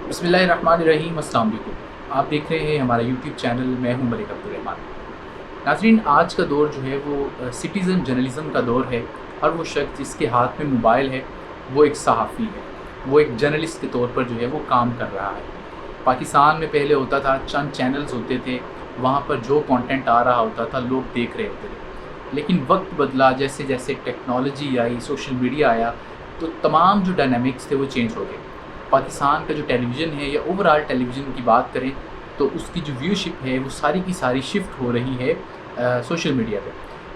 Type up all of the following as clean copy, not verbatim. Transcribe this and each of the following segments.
बिस्मिल्लाहिर्रहमानिर्रहीम। अस्सलाम वालेकुम। आप देख रहे हैं हमारा यूट्यूब चैनल। मैं हूं मलिक अब्दुल रहमान। नाज़रीन, आज का दौर जो है वो सिटीज़न जर्नलिज़म का दौर है। हर वो शख्स जिसके हाथ में मोबाइल है वो एक सहाफ़ी है, वो एक जर्नलिस्ट के तौर पर जो है वो काम कर रहा है। पाकिस्तान में पहले होता था, चंद चैनल्स होते थे, वहाँ पर जो कंटेंट आ रहा होता था लोग देख रहे होते थे। लेकिन वक्त बदला, जैसे जैसे टेक्नोलॉजी आई, सोशल मीडिया आया, तो तमाम जो डायनामिक्स थे वो चेंज हो गए। पाकिस्तान का जो टेलीविज़न है या ओवरऑल टेलीविज़न की बात करें तो उसकी जो व्यूशिप है वो सारी की सारी शिफ्ट हो रही है सोशल मीडिया पे।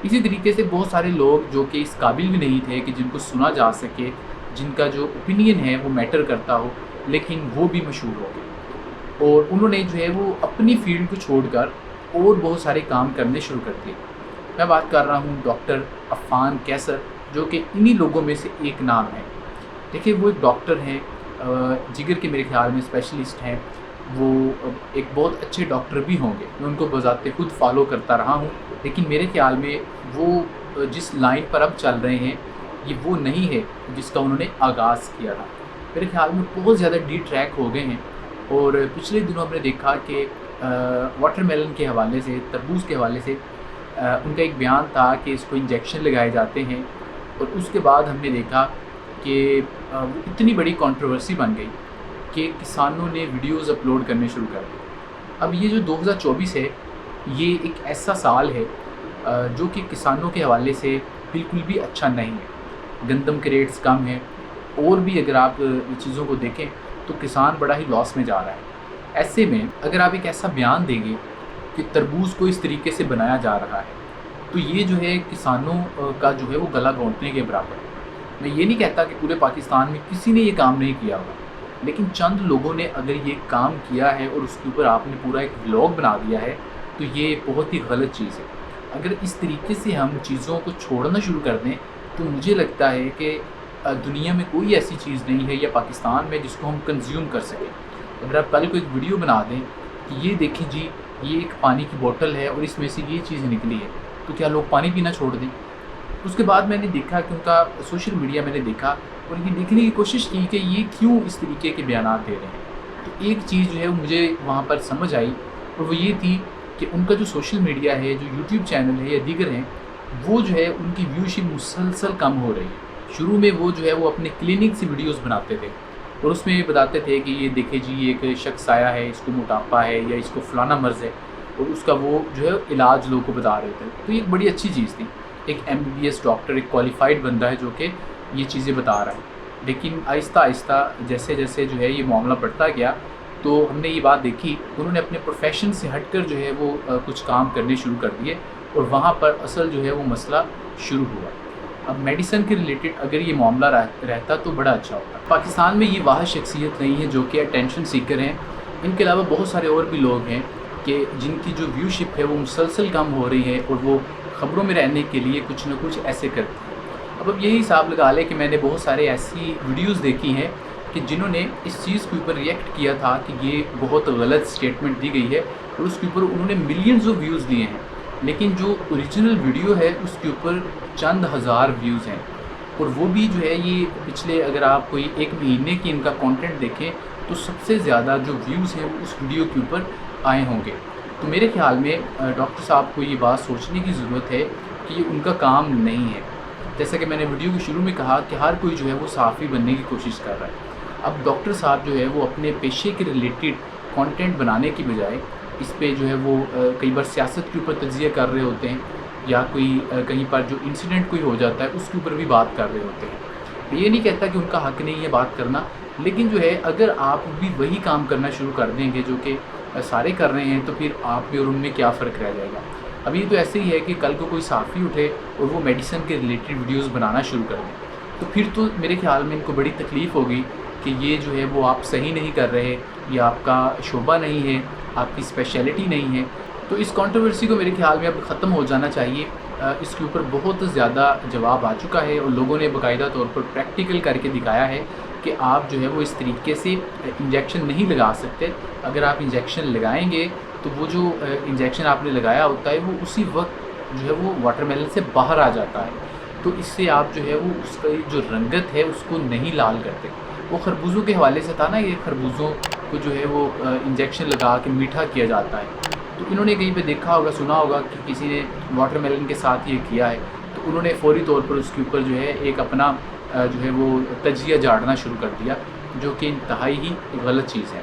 इसी तरीके से बहुत सारे लोग जो कि इस काबिल भी नहीं थे कि जिनको सुना जा सके, जिनका जो ओपिनियन है वो मैटर करता हो, लेकिन वो भी मशहूर हो गए और उन्होंने जो है वो अपनी फील्ड को छोड़कर और बहुत सारे काम करने शुरू कर दिए। मैं बात कर रहा हूँ डॉक्टर अफ़ान कैसर, जो कि इन्हीं लोगों में से एक नाम है। देखिए, वो एक डॉक्टर हैं, जिगर के मेरे ख़्याल में स्पेशलिस्ट हैं। वो एक बहुत अच्छे डॉक्टर भी होंगे, मैं उनको बज़ाते खुद फ़ॉलो करता रहा हूँ। लेकिन मेरे ख़्याल में वो जिस लाइन पर अब चल रहे हैं ये वो नहीं है जिसका उन्होंने आगाज़ किया था। मेरे ख़्याल में बहुत ज़्यादा डी ट्रैक हो गए हैं। और पिछले दिनों हमने देखा कि वाटरमेलन के हवाले से, तरबूज के हवाले से उनका एक बयान था कि इसको इंजेक्शन लगाए जाते हैं। और उसके बाद हमने देखा कि वो इतनी बड़ी कंट्रोवर्सी बन गई कि किसानों ने वीडियोस अपलोड करने शुरू कर दिए। अब ये जो 2024 है, ये एक ऐसा साल है जो कि किसानों के हवाले से बिल्कुल भी अच्छा नहीं है। गंदम के रेट्स कम हैं और भी अगर आप चीज़ों को देखें तो किसान बड़ा ही लॉस में जा रहा है। ऐसे में अगर आप एक ऐसा बयान देंगे कि तरबूज को इस तरीके से बनाया जा रहा है, तो ये जो है किसानों का जो है वो गला घोंटने के बराबर है। मैं ये नहीं कहता कि पूरे पाकिस्तान में किसी ने ये काम नहीं किया होगा, लेकिन चंद लोगों ने अगर ये काम किया है और उसके ऊपर आपने पूरा एक व्लॉग बना दिया है तो ये बहुत ही गलत चीज़ है। अगर इस तरीके से हम चीज़ों को छोड़ना शुरू कर दें तो मुझे लगता है कि दुनिया में कोई ऐसी चीज़ नहीं है या पाकिस्तान में जिसको हम कंज्यूम कर सकें। अगर आप कल को एक वीडियो बना दें कि ये देखें जी, ये एक पानी की बोतल है और इसमें से ये चीज़ निकली है, तो क्या लोग पानी पीना छोड़ दें? उसके बाद मैंने देखा कि उनका सोशल मीडिया मैंने देखा और ये देखने की कोशिश की कि ये क्यों इस तरीके के बयानात दे रहे हैं। तो एक चीज़ जो है मुझे वहाँ पर समझ आई और वो ये थी कि उनका जो सोशल मीडिया है, जो यूट्यूब चैनल है या दीगर हैं, वो जो है उनकी व्यूशिप मुसलसल कम हो रही है। शुरू में वो जो है वो अपने क्लिनिक से वीडियोस बनाते थे और उसमें ये बताते थे कि ये देखे जी, एक शख्स आया है, इसको मोटापा है या इसको फ़लाना मर्ज़ है, और उसका वो जो है इलाज लोगों को बता रहे थे। तो ये एक बड़ी अच्छी चीज़ थी। एक MBBS डॉक्टर, एक क्वालिफाइड बंदा है जो कि ये चीज़ें बता रहा है। लेकिन आहिस्ता आहिस्ता जैसे जैसे जो है ये मामला बढ़ता गया तो हमने ये बात देखी, उन्होंने अपने प्रोफेशन से हटकर जो है वो कुछ काम करने शुरू कर दिए और वहाँ पर असल जो है वो मसला शुरू हुआ। अब मेडिसिन के रिलेटेड अगर ये मामला रहता तो बड़ा अच्छा होता। पाकिस्तान में ये वाह शख्सियत नहीं है जो कि अटेंशन सीकर हैं। इनके अलावा बहुत सारे और भी लोग हैं कि जिनकी जो व्यूशिप है वो मुसलसल कम हो रही है और वो ख़बरों में रहने के लिए कुछ न कुछ ऐसे करते हैं। अब यही हिसाब लगा लें कि मैंने बहुत सारे ऐसी वीडियोस देखी हैं कि जिन्होंने इस चीज़ के ऊपर रिएक्ट किया था कि ये बहुत गलत स्टेटमेंट दी गई है और उसके ऊपर उन्होंने मिलियंस ऑफ व्यूज़ लिए हैं, लेकिन जो ओरिजिनल वीडियो है उसके ऊपर चंद हज़ार व्यूज़ हैं। और वो भी जो है ये पिछले, अगर आप कोई एक महीने की इनका कंटेंट देखें तो सबसे ज़्यादा जो व्यूज़ हैं वो उस वीडियो के ऊपर आए होंगे। तो मेरे ख़्याल में डॉक्टर साहब को ये बात सोचने की ज़रूरत है कि ये उनका काम नहीं है। जैसा कि मैंने वीडियो के शुरू में कहा कि हर कोई जो है वो सहाफ़ी बनने की कोशिश कर रहा है। अब डॉक्टर साहब जो है वो अपने पेशे के रिलेटेड कंटेंट बनाने की बजाय इस पे जो है वो कई बार सियासत के ऊपर तज्ज़िया कर रहे होते हैं या कोई कहीं पर जो इंसिडेंट कोई हो जाता है उसके ऊपर भी बात कर रहे होते हैं। ये नहीं कहता कि उनका हक़ नहीं है बात करना, लेकिन जो है अगर आप भी वही काम करना शुरू कर देंगे जो कि सारे कर रहे हैं तो फिर आप में और उनमें क्या फ़र्क रह जाएगा। अभी तो ऐसे ही है कि कल को कोई सहाफ़ी उठे और वो मेडिसिन के रिलेटेड वीडियोस बनाना शुरू कर दें, तो फिर तो मेरे ख़्याल में इनको बड़ी तकलीफ़ होगी कि ये जो है वो आप सही नहीं कर रहे, ये आपका शोबा नहीं है, आपकी स्पेशलिटी नहीं है। तो इस कंट्रोवर्सी को मेरे ख़्याल में अब ख़त्म हो जाना चाहिए। इसके ऊपर बहुत ज़्यादा जवाब आ चुका है और लोगों ने बाकायदा तौर पर प्रैक्टिकल करके दिखाया है कि आप जो है वो इस तरीके से इंजेक्शन नहीं लगा सकते। अगर आप इंजेक्शन लगाएंगे तो वो जो इंजेक्शन आपने लगाया होता है वो उसी वक्त जो है वो वाटरमेलन से बाहर आ जाता है, तो इससे आप जो है वो उसका जो रंगत है उसको नहीं लाल करते। वो खरबूजों के हवाले से था ना, ये खरबूजों کو جو ہے وہ انجیکشن لگا کے میٹھا کیا جاتا ہے. تو انہوں نے کہیں پہ دیکھا ہوگا, سنا ہوگا کہ کسی نے واٹر میلن کے ساتھ یہ کیا ہے, تو انہوں نے فوری طور پر اس کے اوپر جو ہے ایک اپنا جو ہے وہ تجزیہ جھاڑنا شروع کر دیا, جو کہ انتہائی ہی غلط چیز ہے.